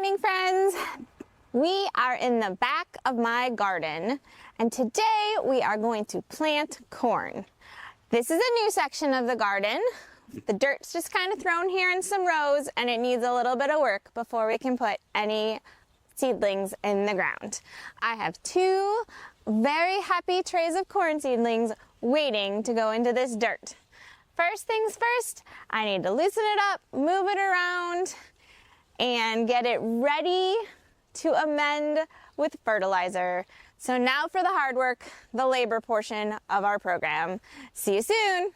gardening friends! We are in the back of my garden, and today we are going to plant corn. This is a new section of the garden. The dirt's just kind of thrown here in some rows, and it needs a little bit of work before we can put any seedlings in the ground. I have two very happy trays of corn seedlings waiting to go into this dirt. First things first, I need to loosen it up, move it around, and get it ready to amend with fertilizer. So now for the hard work, the labor portion of our program. See you soon.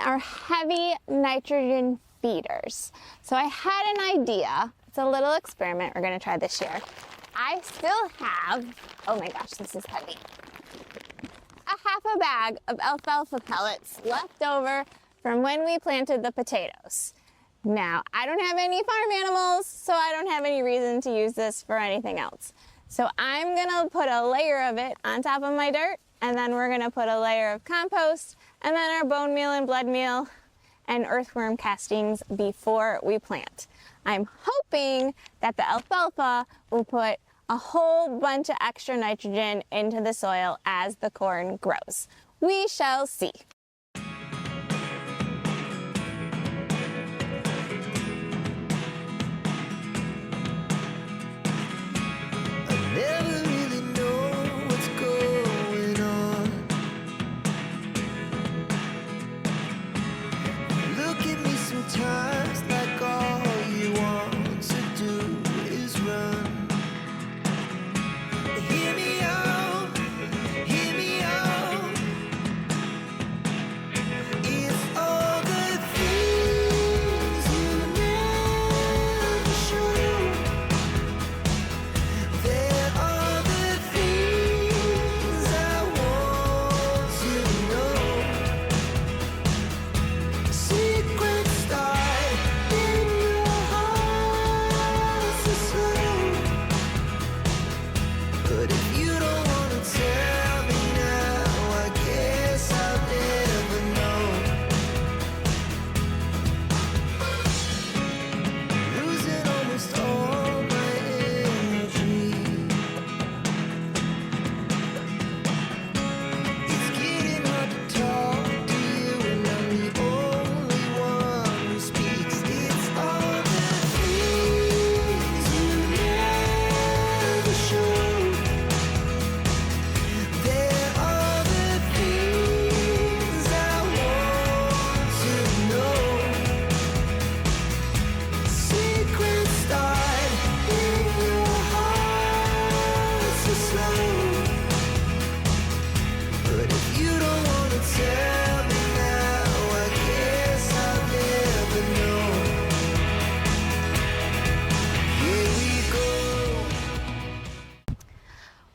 Are heavy nitrogen feeders. So I had an idea. It's a little experiment we're going to try this year. I still have, oh my gosh, this is heavy, a half a bag of alfalfa pellets left over from when we planted the potatoes. Now, I don't have any farm animals, so I don't have any reason to use this for anything else. So I'm going to put a layer of it on top of my dirt, and then we're going to put a layer of compost, and then our bone meal and blood meal and earthworm castings before we plant. I'm hoping that the alfalfa will put a whole bunch of extra nitrogen into the soil as the corn grows. We shall see. Sometimes like all you want to do is run. Hear me out, hear me out. It's all the things you never show. There are the things I want to know. Secrets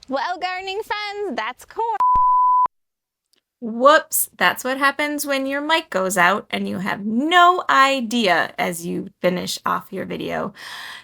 Well, gardening friends, that's corn. Whoops, that's what happens when your mic goes out and you have no idea as you finish off your video.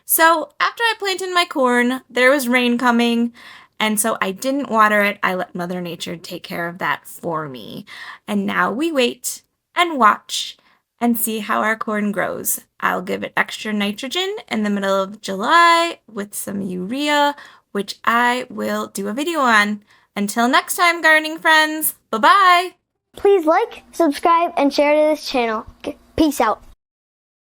So after I planted my corn, there was rain coming, and so I didn't water it. I let Mother Nature take care of that for me. And now we wait and watch and see how our corn grows. I'll give it extra nitrogen in the middle of July with some urea, which I will do a video on. Until next time, gardening friends, bye-bye! Please like, subscribe, and share to this channel. Peace out.